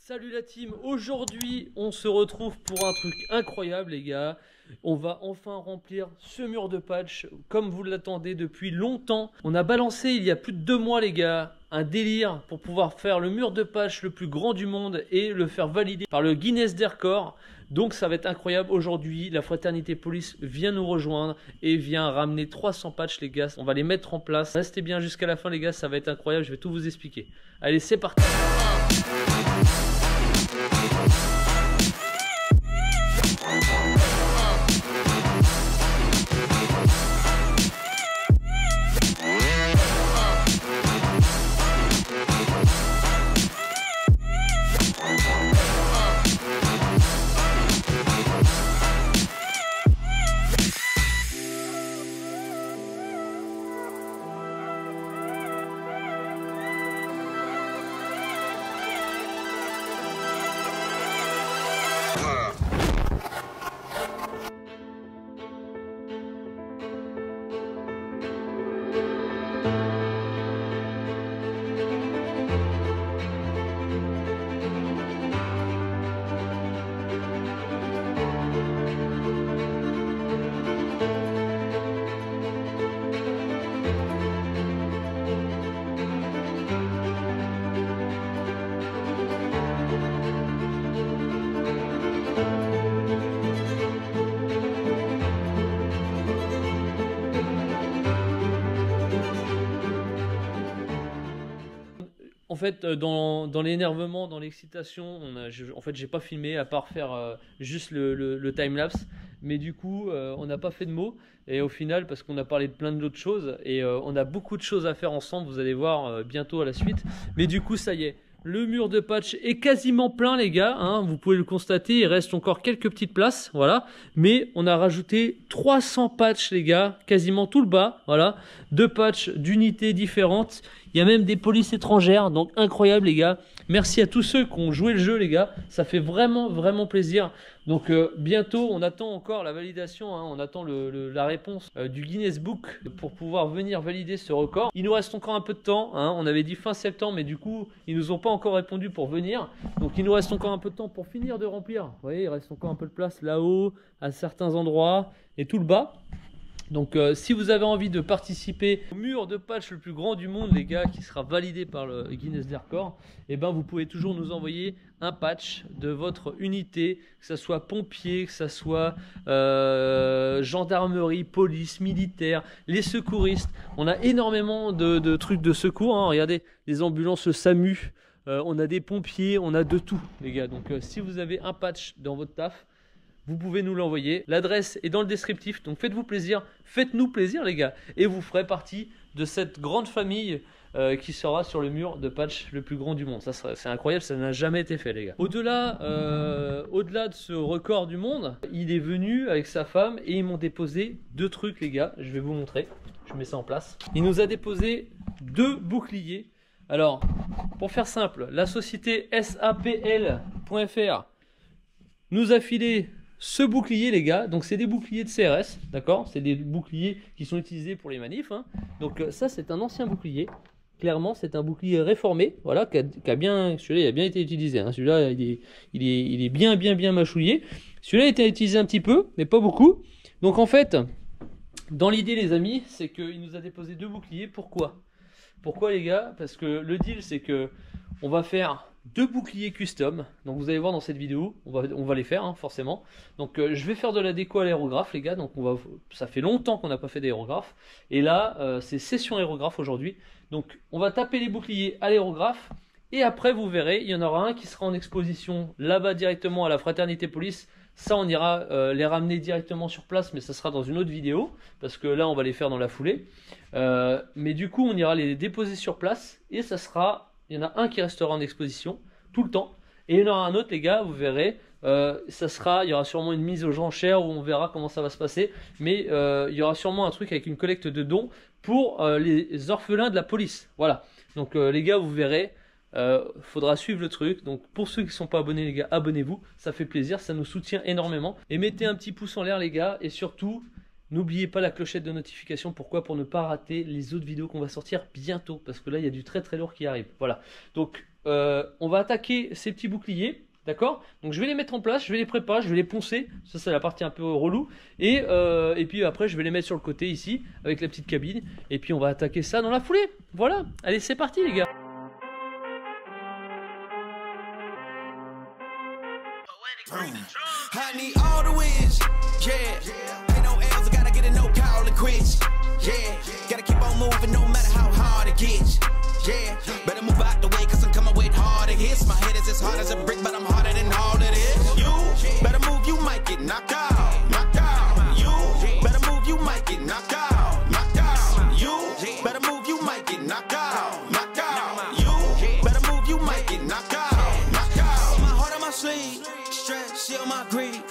Salut la team, aujourd'hui on se retrouve pour un truc incroyable les gars. On va enfin remplir ce mur de patch comme vous l'attendez depuis longtemps. On a balancé il y a plus de 2 mois les gars un délire pour pouvoir faire le mur de patch le plus grand du monde et le faire valider par le Guinness des records. Donc ça va être incroyable. Aujourd'hui la Fraternité Police vient nous rejoindre et vient ramener 300 patchs les gars. On va les mettre en place. Restez bien jusqu'à la fin les gars, ça va être incroyable, je vais tout vous expliquer. Allez c'est parti. En fait, dans l'énervement, dans l'excitation, en fait, j'ai pas filmé à part faire juste le time-lapse. Mais du coup, on n'a pas fait de mots. Et au final, parce qu'on a parlé de plein d'autres choses, et on a beaucoup de choses à faire ensemble, vous allez voir bientôt à la suite. Mais du coup, ça y est, le mur de patch est quasiment plein, les gars. Hein, vous pouvez le constater, il reste encore quelques petites places, voilà. Mais on a rajouté 300 patchs, les gars, quasiment tout le bas, voilà. 2 patchs d'unités différentes. Il y a même des polices étrangères, donc incroyable les gars. Merci à tous ceux qui ont joué le jeu les gars, ça fait vraiment plaisir. Donc bientôt on attend encore la validation, hein. On attend la réponse du Guinness Book pour pouvoir venir valider ce record. Il nous reste encore un peu de temps, hein. On avait dit fin septembre mais du coup ils nous ont pas encore répondu pour venir. Donc il nous reste encore un peu de temps pour finir de remplir. Vous voyez il reste encore un peu de place là-haut, à certains endroits et tout le bas. Donc si vous avez envie de participer au mur de patch le plus grand du monde les gars qui sera validé par le Guinness des records, et ben vous pouvez toujours nous envoyer un patch de votre unité, que ce soit pompier, que ce soit gendarmerie, police, militaire, les secouristes. On a énormément de trucs de secours, hein. Regardez les ambulances, le SAMU, on a des pompiers, on a de tout les gars. Donc si vous avez un patch dans votre taf, vous pouvez nous l'envoyer. L'adresse est dans le descriptif. Donc faites-vous plaisir. Faites-nous plaisir les gars. Et vous ferez partie de cette grande famille qui sera sur le mur de patch le plus grand du monde. Ça c'est incroyable. Ça n'a jamais été fait les gars. Au-delà de ce record du monde, il est venu avec sa femme et ils m'ont déposé 2 trucs les gars. Je vais vous montrer. Je mets ça en place. Il nous a déposé 2 boucliers. Alors pour faire simple, la société SAPL.fr nous a filé ce bouclier les gars, donc c'est des boucliers de CRS, d'accord, c'est des boucliers qui sont utilisés pour les manifs, hein. Donc ça c'est un ancien bouclier, clairement c'est un bouclier réformé, voilà, celui-là il a bien été utilisé, hein. Celui-là il est bien mâchouillé, celui-là a été utilisé un petit peu, mais pas beaucoup. Donc en fait, dans l'idée les amis, c'est qu'il nous a déposé 2 boucliers, pourquoi les gars? Parce que le deal c'est que on va faire 2 boucliers custom, donc vous allez voir dans cette vidéo, on va les faire hein, forcément. Donc je vais faire de la déco à l'aérographe les gars, donc ça fait longtemps qu'on n'a pas fait d'aérographe, et là c'est session aérographe aujourd'hui, donc on va taper les boucliers à l'aérographe, et après vous verrez, il y en aura un qui sera en exposition là-bas directement à la Fraternité Police. Ça on ira les ramener directement sur place, mais ça sera dans une autre vidéo, parce que là on va les faire dans la foulée, mais du coup on ira les déposer sur place, et ça sera... Il y en a un qui restera en exposition tout le temps. Et il y en aura un autre, les gars, vous verrez. Il y aura sûrement une mise aux enchères où on verra comment ça va se passer. Mais il y aura sûrement un truc avec une collecte de dons pour les orphelins de la police. Voilà. Donc les gars, vous verrez. Faudra suivre le truc. Donc pour ceux qui ne sont pas abonnés, les gars, abonnez-vous. Ça fait plaisir, ça nous soutient énormément. Et mettez un petit pouce en l'air, les gars. Et surtout... n'oubliez pas la clochette de notification. Pourquoi? Pour ne pas rater les autres vidéos qu'on va sortir bientôt. Parce que là, il y a du très très lourd qui arrive. Voilà. Donc, on va attaquer ces petits boucliers. D'accord? Donc je vais les mettre en place, je vais les préparer, je vais les poncer. Ça c'est la partie un peu relou. Et puis après je vais les mettre sur le côté ici avec la petite cabine. Et puis on va attaquer ça dans la foulée. Voilà. Allez, c'est parti les gars. I need all the wins, yeah. Ain't no L's, I gotta get a no call and quits, yeah. Gotta keep on moving no matter how hard it gets, yeah. Better move out the way, cause I'm coming with harder hits. My head is as hard as a brick, but I'm harder than all of this. You better move, you might get knocked out, knocked out. You better move, you might get knocked out, knocked out. You better move, you might get knocked out, knocked out. You better move, you might get knocked out, knocked out. My heart on my sleeve. Shield my greed.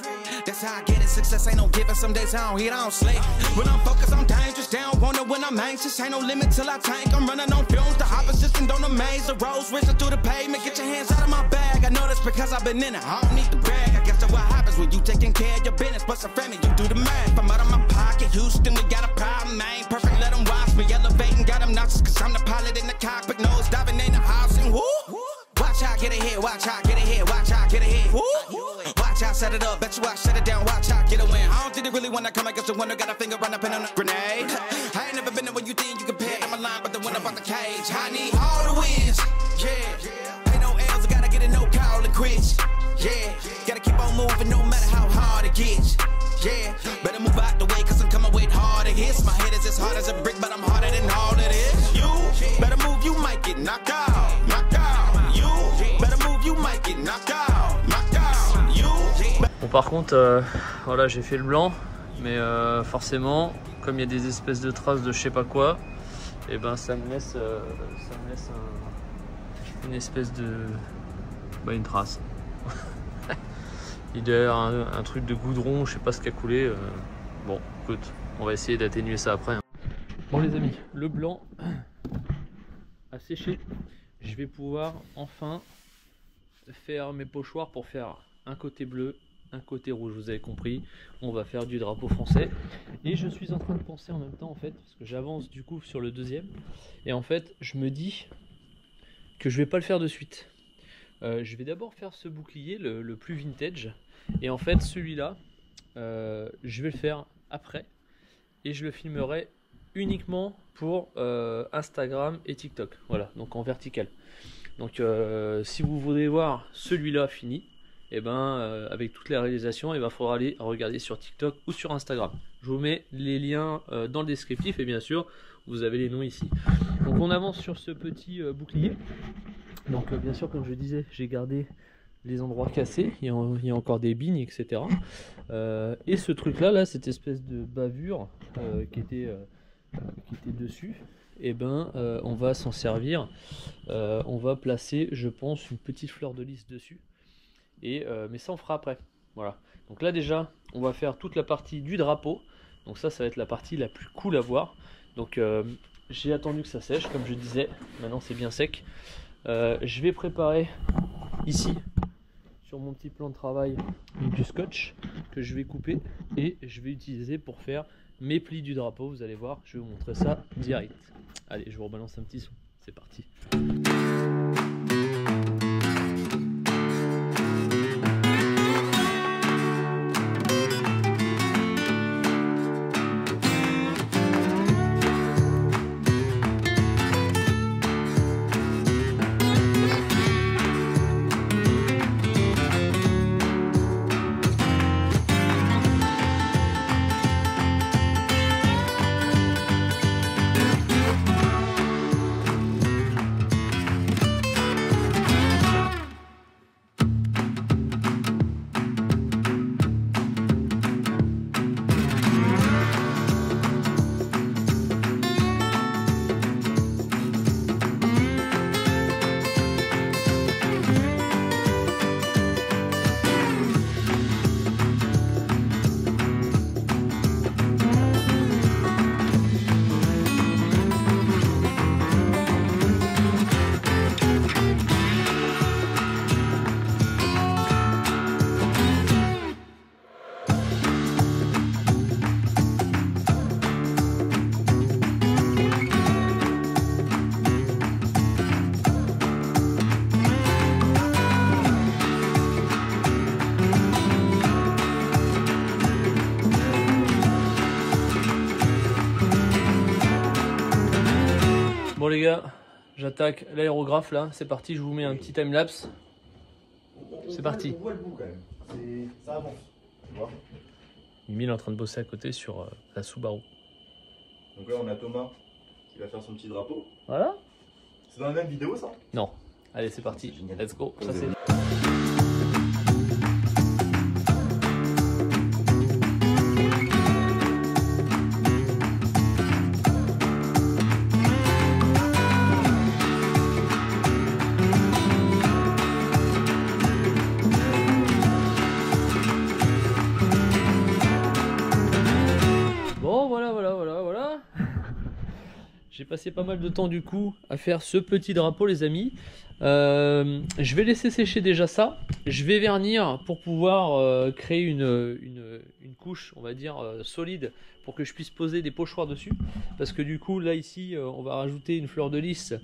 That's how I get it. Success ain't no giving. Some days I don't eat, I don't sleep. When I'm focused, I'm dangerous. They don't want it when I'm anxious. Ain't no limit till I tank. I'm running on fumes. The opposition don't amaze. The roads racing through the pavement. Get your hands out of my bag. I know that's because I've been in it. I don't need the brag. I guess that's what happens when you taking care of your business. But some family, you do the math. I'm out of my pocket. Houston, we got a problem. I ain't perfect. Let them watch me elevating. Got them nauseous. Cause I'm the pilot in the cockpit. Nose diving in the housing. Woo! Watch how I get ahead. Watch how I get ahead. Watch how I get ahead. Woo! Watch how I set it up, bet you I shut it down, watch how I get a win. I don't think they really wanna come against the winner, got a finger run up in on a grenade. I ain't never been there when you think you compare, I'm a line, but the winner about the cage. I need all the wins, yeah. Ain't no L's, I gotta get a no call and quits, yeah. Gotta keep on moving no matter how hard it gets, yeah. Better move out the way, cause I'm coming with harder hits. My head is as hard as a brick, but I'm harder than all of this. You better move, you might get knocked out, knocked out. You better move, you might get knocked out, knocked out. Bon, par contre, voilà, j'ai fait le blanc, mais forcément, comme il y a des espèces de traces de je sais pas quoi, et ben ça me laisse une espèce de, une trace. Il doit y avoir un truc de goudron, je sais pas ce qui a coulé. Bon, écoute, on va essayer d'atténuer ça après. Hein. Bon les amis, le blanc a séché. Je vais pouvoir enfin faire mes pochoirs pour faire un côté bleu, un côté rouge, vous avez compris. On va faire du drapeau français. Et je suis en train de penser en même temps en fait, parce que j'avance du coup sur le deuxième. Et en fait, je me dis que je vais pas le faire de suite. Je vais d'abord faire ce bouclier, le plus vintage. Et en fait, celui-là, je vais le faire après. Et je le filmerai uniquement pour Instagram et TikTok. Voilà, donc en vertical. Donc si vous voulez voir celui-là fini, et avec toutes les réalisations, il va falloir aller regarder sur TikTok ou sur Instagram. Je vous mets les liens dans le descriptif et bien sûr, vous avez les noms ici. Donc on avance sur ce petit bouclier. Donc bien sûr, comme je disais, j'ai gardé les endroits cassés, il y a encore des bignes, etc. Et ce truc là, cette espèce de bavure qui était dessus, on va s'en servir. On va placer, je pense, une petite fleur de lys dessus. Mais ça on fera après. Voilà. Donc là déjà, on va faire toute la partie du drapeau. Donc ça va être la partie la plus cool à voir. Donc j'ai attendu que ça sèche, comme je disais. Maintenant c'est bien sec. Je vais préparer ici sur mon petit plan de travail du scotch que je vais couper et je vais utiliser pour faire mes plis du drapeau. Vous allez voir, je vais vous montrer ça direct. Allez, je vous rebalance un petit son. C'est parti. les gars, j'attaque l'aérographe là, c'est parti, je vous mets un petit timelapse. C'est parti. On voit le bout quand même, ça avance, tu vois. Emile est en train de bosser à côté sur la Subaru. Donc là on a Thomas qui va faire son petit drapeau. Voilà. C'est dans la même vidéo ça? Non. Allez, c'est parti, let's go. Ça, c'est... Bon, voilà. J'ai passé pas mal de temps du coup à faire ce petit drapeau, les amis. Je vais laisser sécher déjà ça. Je vais vernir pour pouvoir créer une couche, on va dire, solide pour que je puisse poser des pochoirs dessus. Parce que du coup, là ici, on va rajouter une fleur de lys.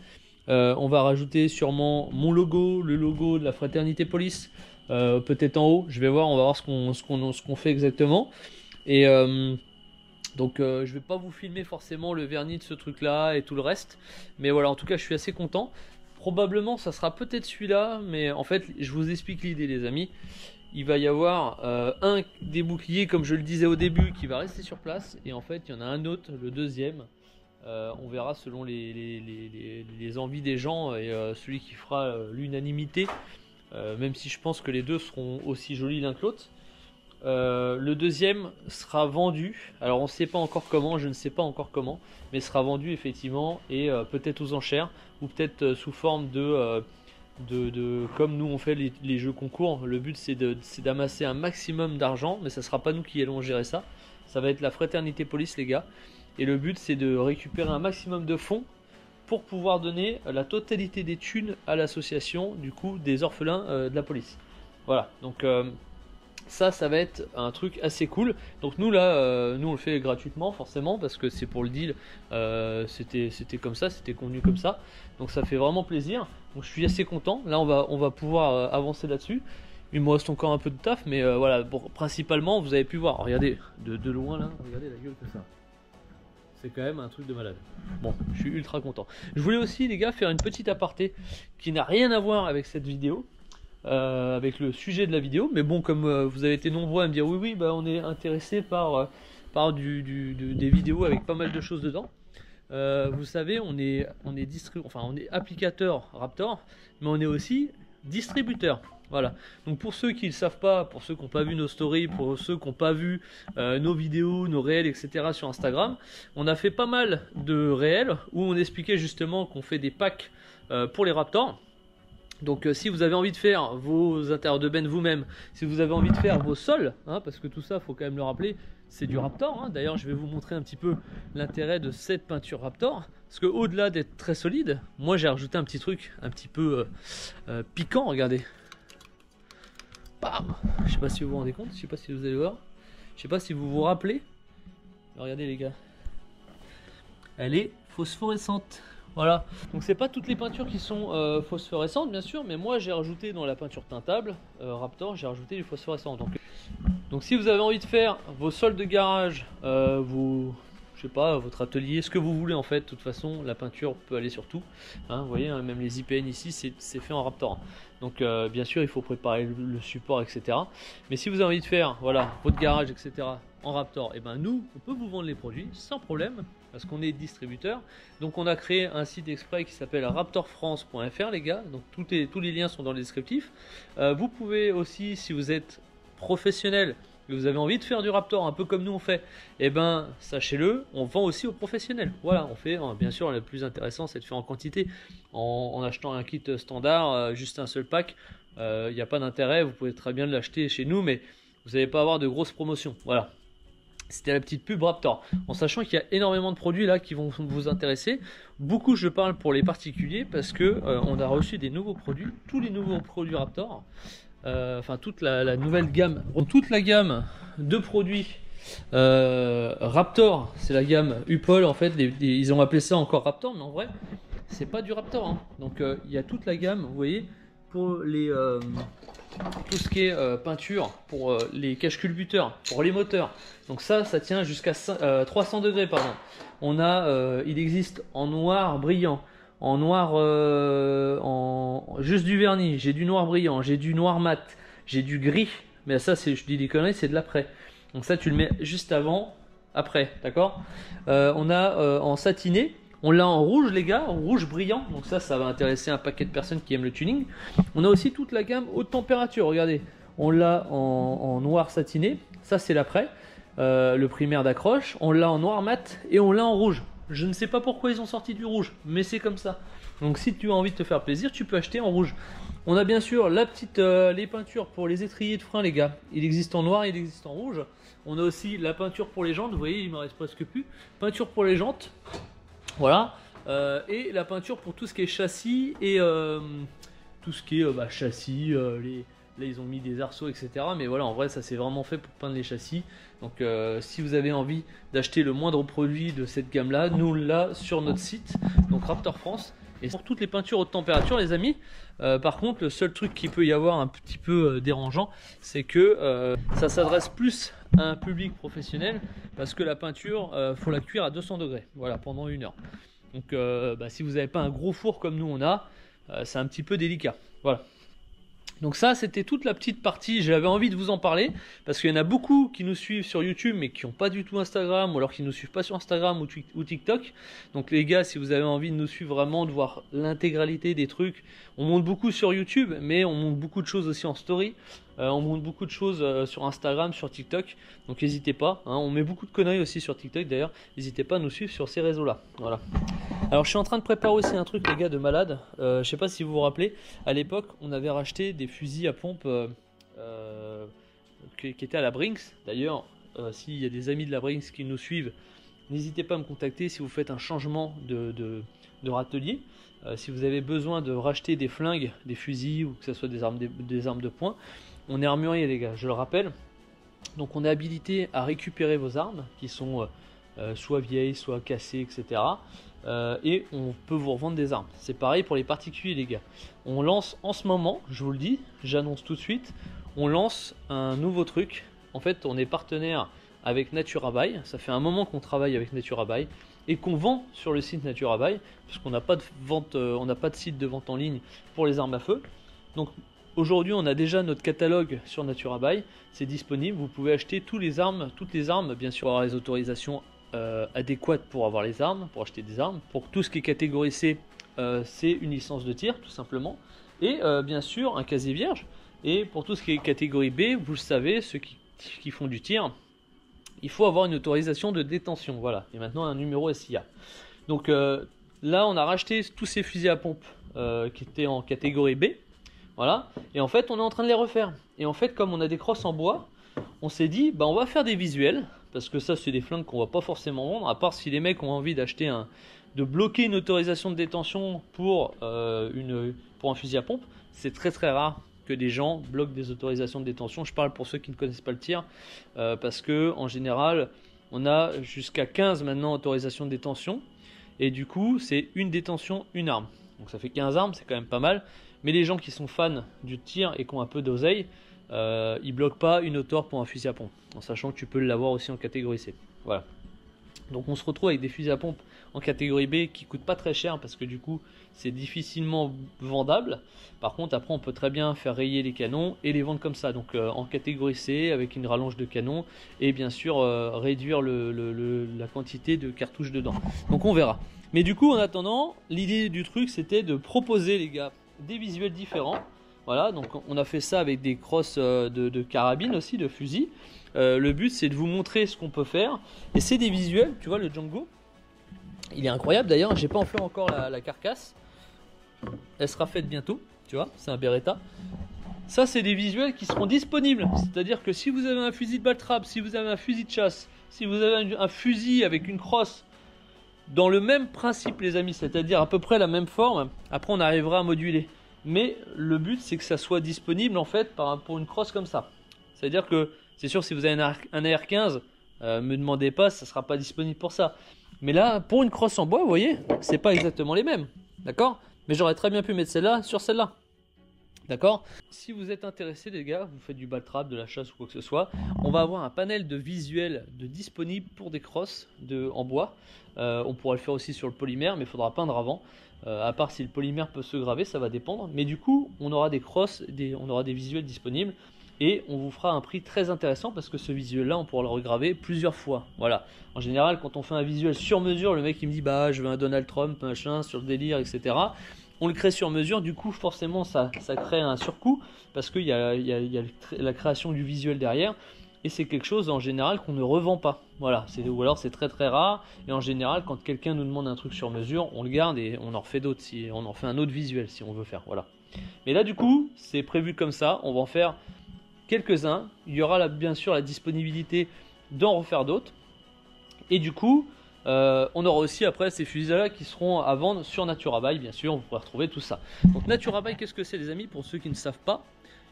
On va rajouter sûrement mon logo, le logo de la Fraternité Police, peut-être en haut. Je vais voir, on va voir ce qu'on fait exactement. Et donc je vais pas vous filmer forcément le vernis de ce truc là et tout le reste, mais voilà, en tout cas je suis assez content. Probablement ça sera peut-être celui-là, mais en fait je vous explique l'idée, les amis. Il va y avoir un des boucliers, comme je le disais au début, qui va rester sur place, et en fait il y en a un autre, le deuxième. On verra selon les envies des gens et celui qui fera l'unanimité, même si je pense que les deux seront aussi jolis l'un que l'autre. Le deuxième sera vendu, alors on ne sait pas encore comment, je ne sais pas encore comment, mais sera vendu effectivement, et peut-être aux enchères, ou peut-être sous forme de comme nous on fait les jeux concours. Le but c'est d'amasser un maximum d'argent, mais ça sera pas nous qui allons gérer ça, ça va être la Fraternité Police, les gars, et le but c'est de récupérer un maximum de fonds pour pouvoir donner la totalité des thunes à l'association du coup des orphelins de la police. Voilà, donc ça va être un truc assez cool. Donc nous là, nous on le fait gratuitement forcément parce que c'est pour le deal. C'était comme ça, c'était convenu comme ça. Donc ça fait vraiment plaisir. Donc je suis assez content. Là on va pouvoir avancer là-dessus. Il me reste encore un peu de taf, mais voilà. Bon, principalement, vous avez pu voir. Regardez de loin là. Regardez la gueule que ça. C'est quand même un truc de malade. Bon, je suis ultra content. Je voulais aussi, les gars, faire une petite aparté qui n'a rien à voir avec cette vidéo. Avec le sujet de la vidéo, mais bon, comme vous avez été nombreux à me dire oui, bah, on est intéressé par des vidéos avec pas mal de choses dedans. Vous savez, on est applicateur Raptor, mais on est aussi distributeur. Voilà. Donc pour ceux qui ne le savent pas, pour ceux qui n'ont pas vu nos stories, pour ceux qui n'ont pas vu nos vidéos, nos réels, etc. sur Instagram, on a fait pas mal de réels où on expliquait justement qu'on fait des packs pour les Raptors. Donc si vous avez envie de faire vos intérieurs de benne vous-même, si vous avez envie de faire vos sols, hein, parce que tout ça, faut quand même le rappeler, c'est du Raptor. Hein. D'ailleurs, je vais vous montrer un petit peu l'intérêt de cette peinture Raptor. Parce que au-delà d'être très solide, moi j'ai rajouté un petit truc un petit peu piquant, regardez. Bam. Je sais pas si vous vous rendez compte, je sais pas si vous allez voir. Je sais pas si vous vous rappelez. Regardez les gars. Elle est phosphorescente. Voilà, donc c'est pas toutes les peintures qui sont phosphorescentes bien sûr, mais moi j'ai rajouté dans la peinture teintable Raptor, j'ai rajouté du phosphorescent. Donc si vous avez envie de faire vos sols de garage, je sais pas, votre atelier, ce que vous voulez en fait, de toute façon la peinture peut aller sur tout. Hein, vous voyez, hein, même les IPN ici c'est fait en Raptor. Donc bien sûr il faut préparer le support, etc. Mais si vous avez envie de faire voilà, votre garage, etc. en Raptor, et ben nous on peut vous vendre les produits sans problème. Parce qu'on est distributeur, donc on a créé un site exprès qui s'appelle raptorfrance.fr, les gars, donc tous les liens sont dans le descriptif. Vous pouvez aussi, si vous êtes professionnel et vous avez envie de faire du Raptor un peu comme nous on fait, et ben sachez-le, on vend aussi aux professionnels. Voilà, on fait, bien sûr le plus intéressant c'est de faire en quantité, en achetant un kit standard, juste un seul pack, il n'y a pas d'intérêt, vous pouvez très bien l'acheter chez nous, mais vous n'allez pas avoir de grosses promotions, voilà. C'était la petite pub Raptor, en sachant qu'il y a énormément de produits là qui vont vous intéresser. Beaucoup je parle pour les particuliers parce que on a reçu des nouveaux produits, tous les nouveaux produits Raptor, enfin toute la nouvelle gamme, toute la gamme de produits Raptor, c'est la gamme Upol en fait, ils ont appelé ça encore Raptor, mais en vrai c'est pas du Raptor, hein. Donc il y a toute la gamme, vous voyez, pour les tout ce qui est peinture, pour les caches culbuteurs, pour les moteurs. Donc ça tient jusqu'à 300 degrés pardon. On a, il existe en noir brillant, en noir, juste du vernis, j'ai du noir brillant, j'ai du noir mat, j'ai du gris. Mais ça, je dis des conneries, c'est de l'après. Donc ça, tu le mets juste avant, après, d'accord. On a en satiné, on l'a en rouge, les gars, en rouge brillant. Donc ça va intéresser un paquet de personnes qui aiment le tuning. On a aussi toute la gamme haute température, regardez. On l'a en noir satiné, ça c'est l'après, le primaire d'accroche. On l'a en noir mat et on l'a en rouge. Je ne sais pas pourquoi ils ont sorti du rouge, mais c'est comme ça. Donc si tu as envie de te faire plaisir, tu peux acheter en rouge. On a bien sûr les peintures pour les étriers de frein, les gars. Il existe en noir, il existe en rouge. On a aussi la peinture pour les jantes, vous voyez, il me reste presque plus. Peinture pour les jantes, voilà. Et la peinture pour tout ce qui est châssis et tout ce qui est châssis, là ils ont mis des arceaux, etc. Mais voilà, en vrai ça c'est vraiment fait pour peindre les châssis. Donc si vous avez envie d'acheter le moindre produit de cette gamme là, nous l'a sur notre site, donc Raptor France. Et pour toutes les peintures haute température, les amis, par contre le seul truc qui peut y avoir un petit peu dérangeant, c'est que ça s'adresse plus à un public professionnel, parce que la peinture, faut la cuire à 200 degrés, voilà, pendant 1 heure. Donc si vous n'avez pas un gros four comme nous on a, c'est un petit peu délicat, voilà. Donc ça, c'était toute la petite partie, j'avais envie de vous en parler, parce qu'il y en a beaucoup qui nous suivent sur YouTube, mais qui n'ont pas du tout Instagram, ou alors qui ne nous suivent pas sur Instagram ou TikTok. Donc les gars, si vous avez envie de nous suivre vraiment, de voir l'intégralité des trucs, on monte beaucoup sur YouTube, mais on monte beaucoup de choses aussi en story. On monte beaucoup de choses sur Instagram, sur TikTok, donc n'hésitez pas, hein, on met beaucoup de conneries aussi sur TikTok d'ailleurs, n'hésitez pas à nous suivre sur ces réseaux là, voilà. Alors je suis en train de préparer aussi un truc les gars de malade, je sais pas si vous vous rappelez, à l'époque on avait racheté des fusils à pompe qui étaient à la Brinks, d'ailleurs s'il y a des amis de la Brinks qui nous suivent, n'hésitez pas à me contacter si vous faites un changement de râtelier, si vous avez besoin de racheter des flingues, des fusils ou que ce soit des armes de poing. On est armurier les gars, je le rappelle, donc on est habilité à récupérer vos armes qui sont soit vieilles, soit cassées, etc. Et on peut vous revendre des armes. C'est pareil pour les particuliers les gars. On lance en ce moment, je vous le dis, j'annonce tout de suite, on lance un nouveau truc. En fait on est partenaire avec Naturabuy, ça fait un moment qu'on travaille avec Naturabuy et qu'on vend sur le site Naturabuy, parce qu'on n'a pas de vente, on n'a pas de site de vente en ligne pour les armes à feu. Donc aujourd'hui, on a déjà notre catalogue sur Naturabuy, c'est disponible. Vous pouvez acheter toutes les armes, bien sûr, avoir les autorisations adéquates pour avoir les armes, pour acheter des armes. Pour tout ce qui est catégorie C, c'est une licence de tir, tout simplement. Et bien sûr, un casier vierge. Et pour tout ce qui est catégorie B, vous le savez, ceux qui font du tir, il faut avoir une autorisation de détention. Voilà. Et maintenant, un numéro SIA. Donc là, on a racheté tous ces fusils à pompe qui étaient en catégorie B. Voilà, et en fait on est en train de les refaire. Et en fait comme on a des crosses en bois, on s'est dit on va faire des visuels, parce que ça c'est des flingues qu'on va pas forcément vendre, à part si les mecs ont envie d'acheter de bloquer une autorisation de détention pour un fusil à pompe. C'est très très rare que des gens bloquent des autorisations de détention. Je parle pour ceux qui ne connaissent pas le tir, parce que en général on a jusqu'à 15 maintenant autorisations de détention, et du coup c'est une détention, une arme. Donc ça fait 15 armes, c'est quand même pas mal. Mais les gens qui sont fans du tir et qui ont un peu d'oseille, ils bloquent pas une autor pour un fusil à pompe, en sachant que tu peux l'avoir aussi en catégorie C. Voilà. Donc on se retrouve avec des fusils à pompe en catégorie B qui coûtent pas très cher, parce que du coup c'est difficilement vendable. Par contre après on peut très bien faire rayer les canons et les vendre comme ça, donc en catégorie C avec une rallonge de canon, et bien sûr réduire la quantité de cartouches dedans. Donc on verra. Mais du coup en attendant, l'idée du truc c'était de proposer les gars des visuels différents. Voilà, donc on a fait ça avec des crosses de carabines aussi, de fusil. Le but c'est de vous montrer ce qu'on peut faire, et c'est des visuels. Tu vois, le Django il est incroyable, d'ailleurs j'ai pas enflé encore la carcasse, elle sera faite bientôt, tu vois, c'est un Beretta. Ça c'est des visuels qui seront disponibles, c'est à dire que si vous avez un fusil de baltrap, si vous avez un fusil de chasse, si vous avez un fusil avec une crosse dans le même principe les amis, c'est-à-dire à peu près la même forme, après on arrivera à moduler. Mais le but c'est que ça soit disponible en fait pour une crosse comme ça. C'est-à-dire que c'est sûr, si vous avez un AR-15, me demandez pas, ça sera pas disponible pour ça. Mais là, pour une crosse en bois, vous voyez, c'est pas exactement les mêmes, d'accord? Mais j'aurais très bien pu mettre celle-là sur celle-là. D'accord? Si vous êtes intéressé les gars, vous faites du baltrap, de la chasse ou quoi que ce soit, on va avoir un panel de visuels disponibles pour des crosses en bois. On pourra le faire aussi sur le polymère, mais il faudra peindre avant. à part si le polymère peut se graver, ça va dépendre. Mais du coup, on aura des crosses, on aura des visuels disponibles. Et on vous fera un prix très intéressant parce que ce visuel-là, on pourra le regraver plusieurs fois. Voilà. En général, quand on fait un visuel sur mesure, le mec il me dit bah je veux un Donald Trump, machin, sur le délire, etc. On le crée sur mesure, du coup forcément ça crée un surcoût parce qu'il y a la création du visuel derrière. Et c'est quelque chose en général qu'on ne revend pas. Voilà, ou alors c'est très très rare. Et en général, quand quelqu'un nous demande un truc sur mesure, on le garde et on en refait d'autres. On en fait un autre visuel si on veut faire. Voilà. Mais là du coup, c'est prévu comme ça. On va en faire quelques-uns. Il y aura bien sûr la disponibilité d'en refaire d'autres. Et du coup, on aura aussi après ces fusils-là qui seront à vendre sur NaturaBuy. Bien sûr, vous pourrez retrouver tout ça. Donc NaturaBuy, qu'est-ce que c'est les amis? Pour ceux qui ne savent pas,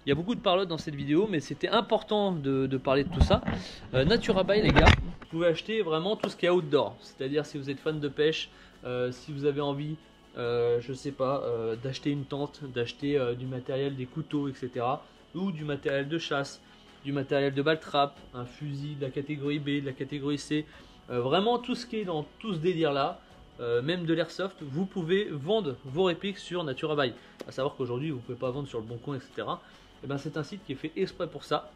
il y a beaucoup de parlotte dans cette vidéo, mais c'était important de parler de tout ça. NaturaBuy les gars, vous pouvez acheter vraiment tout ce qui est outdoor. C'est-à-dire si vous êtes fan de pêche, si vous avez envie, je sais pas, d'acheter une tente, d'acheter du matériel, des couteaux, etc. Ou du matériel de chasse, du matériel de balle trap, un fusil de la catégorie B, de la catégorie C, vraiment tout ce qui est dans tout ce délire là, même de l'airsoft, vous pouvez vendre vos répliques sur NaturaBuy. À savoir qu'aujourd'hui vous ne pouvez pas vendre sur le bon coin, etc. Et ben, c'est un site qui est fait exprès pour ça.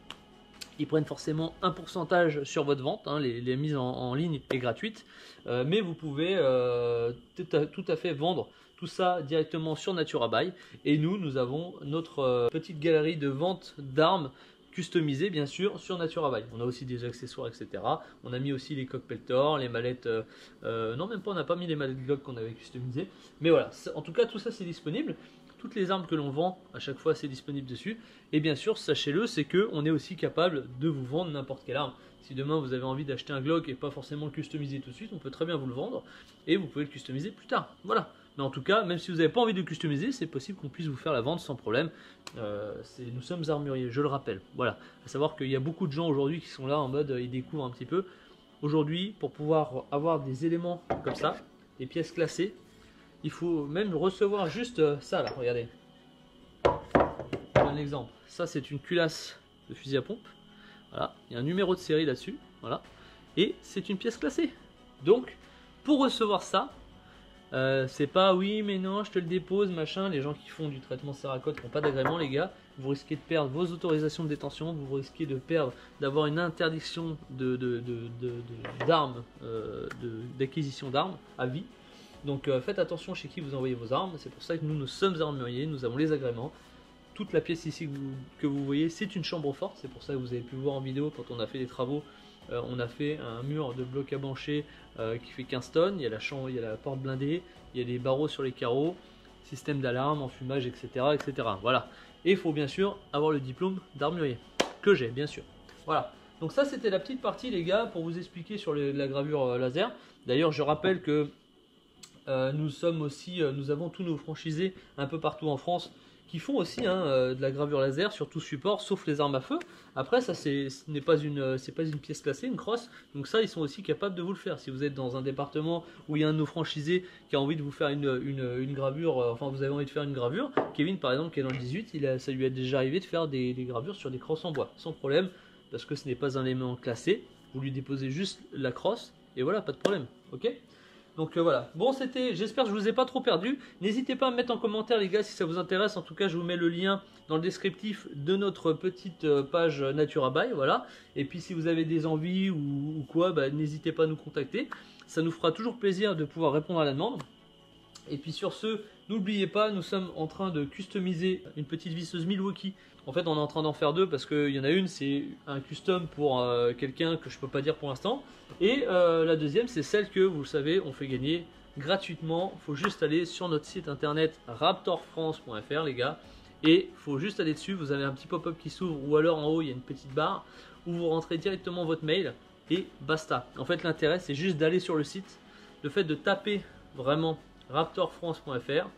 Ils prennent forcément un pourcentage sur votre vente, hein, les mises en ligne est gratuite, mais vous pouvez tout à fait vendre tout ça directement sur NaturaBuy. Et nous avons notre petite galerie de vente d'armes customisées bien sûr sur NaturaBuy. On a aussi des accessoires, etc. On a mis aussi les coques Peltor, les mallettes, non même pas, on n'a pas mis les mallettes Glock qu'on avait customisées. Mais voilà, en tout cas tout ça c'est disponible. Toutes les armes que l'on vend, à chaque fois c'est disponible dessus. Et bien sûr, sachez-le, c'est qu'on est aussi capable de vous vendre n'importe quelle arme. Si demain vous avez envie d'acheter un Glock et pas forcément le customiser tout de suite, on peut très bien vous le vendre. Et vous pouvez le customiser plus tard. Voilà. Mais en tout cas, même si vous n'avez pas envie de le customiser, c'est possible qu'on puisse vous faire la vente sans problème. Nous sommes armuriers, je le rappelle. Voilà. À savoir qu'il y a beaucoup de gens aujourd'hui qui sont là en mode, ils découvrent un petit peu. Aujourd'hui, pour pouvoir avoir des éléments comme ça, des pièces classées, il faut même recevoir juste ça là, regardez. Un exemple. Ça c'est une culasse de fusil à pompe. Voilà, il y a un numéro de série là-dessus. Voilà. Et c'est une pièce classée. Donc, pour recevoir ça, c'est pas oui mais non, je te le dépose, machin. Les gens qui font du traitement Cerakote n'ont pas d'agrément les gars. Vous risquez de perdre vos autorisations de détention, vous risquez de perdre, d'avoir une interdiction d'armes, d'acquisition d'armes à vie. Donc faites attention chez qui vous envoyez vos armes, c'est pour ça que nous sommes armuriers, nous avons les agréments. Toute la pièce ici que vous voyez, c'est une chambre forte, c'est pour ça que vous avez pu voir en vidéo quand on a fait les travaux. On a fait un mur de bloc à bancher qui fait 15 tonnes, il y a la chambre, il y a la porte blindée, il y a des barreaux sur les carreaux, système d'alarme, enfumage, etc., etc. Voilà. Et il faut bien sûr avoir le diplôme d'armurier, que j'ai bien sûr. Voilà. Donc ça c'était la petite partie les gars pour vous expliquer sur la gravure laser. D'ailleurs je rappelle que nous avons tous nos franchisés un peu partout en France qui font aussi de la gravure laser sur tout support sauf les armes à feu. Après ça ce n'est pas une pièce classée, une crosse, donc ça ils sont aussi capables de vous le faire. Si vous êtes dans un département où il y a un de nos franchisés qui a envie de vous faire une gravure, enfin vous avez envie de faire une gravure, Kevin par exemple qui est dans le 18, ça lui est déjà arrivé de faire des gravures sur des crosses en bois, sans problème, parce que ce n'est pas un élément classé, vous lui déposez juste la crosse et voilà, pas de problème, ok. Donc voilà, bon j'espère que je vous ai pas trop perdu. N'hésitez pas à me mettre en commentaire les gars si ça vous intéresse. En tout cas je vous mets le lien dans le descriptif de notre petite page NaturaBuy, voilà. Et puis si vous avez des envies ou quoi, bah, n'hésitez pas à nous contacter. Ça nous fera toujours plaisir de pouvoir répondre à la demande. Et puis sur ce, n'oubliez pas, nous sommes en train de customiser une petite visseuse Milwaukee. En fait on est en train d'en faire deux parce qu'il y en a une, c'est un custom pour quelqu'un que je peux pas dire pour l'instant. Et la deuxième c'est celle que vous le savez on fait gagner gratuitement. Il faut juste aller sur notre site internet raptorfrance.fr les gars. Et il faut juste aller dessus, vous avez un petit pop-up qui s'ouvre ou alors en haut il y a une petite barre où vous rentrez directement votre mail et basta. En fait l'intérêt c'est juste d'aller sur le site. Le fait de taper vraiment raptorfrance.fr,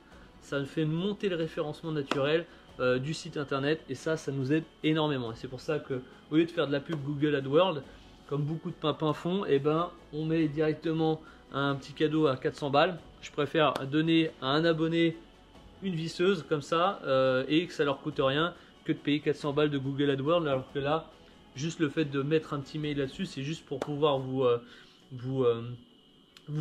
ça fait monter le référencement naturel du site internet et ça nous aide énormément. Et c'est pour ça que au lieu de faire de la pub Google AdWords comme beaucoup de pimpins font, et ben on met directement un petit cadeau à 400 balles. Je préfère donner à un abonné une visseuse comme ça et que ça leur coûte rien que de payer 400 balles de Google AdWords, alors que là juste le fait de mettre un petit mail là-dessus c'est juste pour pouvoir vous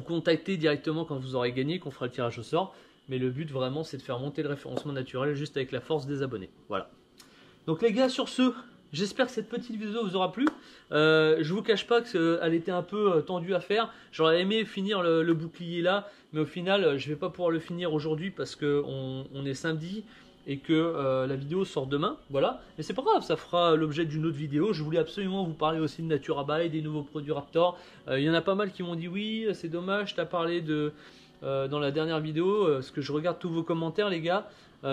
contacter directement quand vous aurez gagné, qu'on fera le tirage au sort. Mais le but vraiment c'est de faire monter le référencement naturel juste avec la force des abonnés. Voilà. Donc les gars, sur ce, j'espère que cette petite vidéo vous aura plu. Je vous cache pas qu'elle était un peu tendue à faire. J'aurais aimé finir le bouclier là, mais au final je vais pas pouvoir le finir aujourd'hui parce que on est samedi et que la vidéo sort demain, voilà. Mais c'est pas grave, ça fera l'objet d'une autre vidéo. Je voulais absolument vous parler aussi de Naturabuy, des nouveaux produits Raptor. Il y en a pas mal qui m'ont dit oui, c'est dommage, t'as parlé de dans la dernière vidéo, parce que je regarde tous vos commentaires les gars.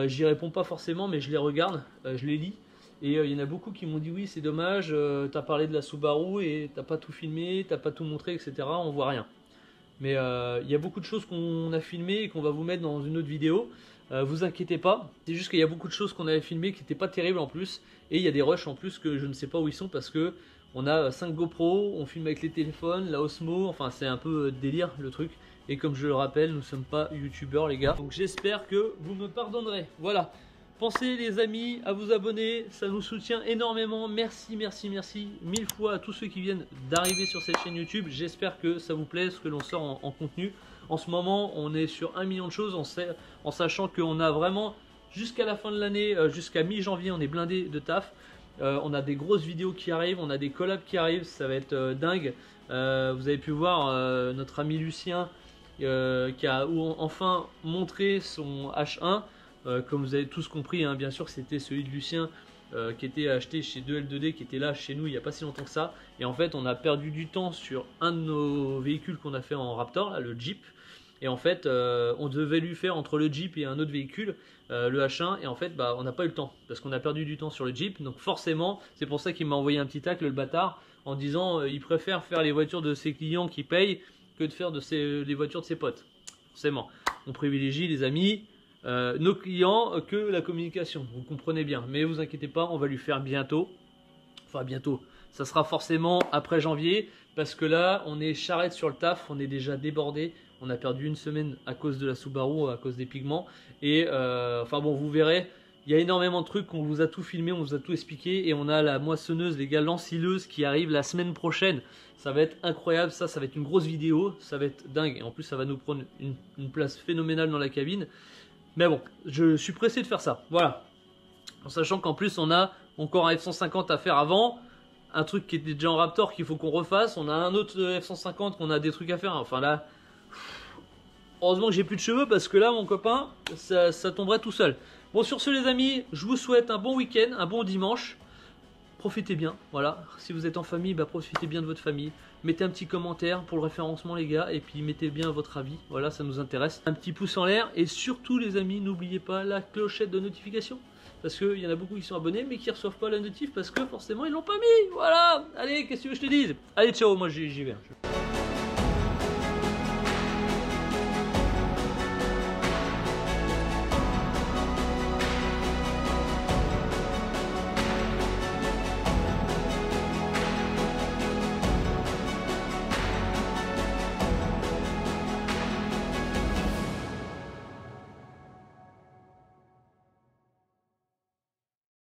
J'y réponds pas forcément, mais je les regarde, je les lis. Et il y en a beaucoup qui m'ont dit oui, c'est dommage, t'as parlé de la Subaru et t'as pas tout filmé, t'as pas tout montré, etc. On voit rien. Mais il y a beaucoup de choses qu'on a filmées et qu'on va vous mettre dans une autre vidéo. Vous inquiétez pas, c'est juste qu'il y a beaucoup de choses qu'on avait filmées qui n'étaient pas terribles en plus. Et il y a des rushs en plus que je ne sais pas où ils sont parce que on a 5 GoPro, on filme avec les téléphones, la Osmo, enfin c'est un peu délire le truc. Et comme je le rappelle, nous ne sommes pas youtubeurs les gars. Donc j'espère que vous me pardonnerez. Voilà. Pensez les amis à vous abonner, ça nous soutient énormément. Merci, merci, merci 1000 fois à tous ceux qui viennent d'arriver sur cette chaîne YouTube. J'espère que ça vous plaît ce que l'on sort en contenu. En ce moment, on est sur 1 million de choses en sachant qu'on a vraiment jusqu'à la fin de l'année, jusqu'à mi-janvier, on est blindé de taf. On a des grosses vidéos qui arrivent, on a des collabs qui arrivent, ça va être dingue. Vous avez pu voir notre ami Lucien qui a enfin montré son H1. Comme vous avez tous compris, hein, bien sûr, c'était celui de Lucien qui était acheté chez 2L2D, qui était là chez nous il n'y a pas si longtemps que ça. Et en fait, on a perdu du temps sur un de nos véhicules qu'on a fait en Raptor, là, le Jeep. Et en fait, on devait lui faire entre le Jeep et un autre véhicule, le H1. Et en fait, bah, on n'a pas eu le temps parce qu'on a perdu du temps sur le Jeep. Donc forcément, c'est pour ça qu'il m'a envoyé un petit tacle, le bâtard, en disant il préfère faire les voitures de ses clients qui payent que de faire les voitures de ses potes. Forcément, on privilégie les amis. Nos clients que la communication, vous comprenez bien, mais vous inquiétez pas, on va lui faire bientôt, enfin bientôt, ça sera forcément après janvier, parce que là on est charrette sur le taf, on est déjà débordé, on a perdu une semaine à cause de la Subaru, à cause des pigments, et enfin bon, vous verrez, il y a énormément de trucs, on vous a tout filmé, on vous a tout expliqué, et on a la moissonneuse, les gars, l'ensileuse qui arrive la semaine prochaine. Ça va être incroyable, ça va être une grosse vidéo, ça va être dingue, et en plus ça va nous prendre une place phénoménale dans la cabine. Mais bon, je suis pressé de faire ça, voilà. En sachant qu'en plus on a encore un F-150 à faire avant, un truc qui était déjà en Raptor qu'il faut qu'on refasse, on a un autre F-150 qu'on a des trucs à faire, enfin là, heureusement que j'ai plus de cheveux parce que là mon copain, ça tomberait tout seul. Bon, sur ce les amis, je vous souhaite un bon week-end, un bon dimanche. Profitez bien, voilà. Si vous êtes en famille, bah profitez bien de votre famille. Mettez un petit commentaire pour le référencement les gars, et puis mettez bien votre avis, voilà, ça nous intéresse. Un petit pouce en l'air, et surtout les amis, n'oubliez pas la clochette de notification. Parce qu'il y en a beaucoup qui sont abonnés, mais qui ne reçoivent pas la notif, parce que forcément ils l'ont pas mis, voilà. Allez, qu'est-ce que je te dise? Allez, ciao, moi j'y vais.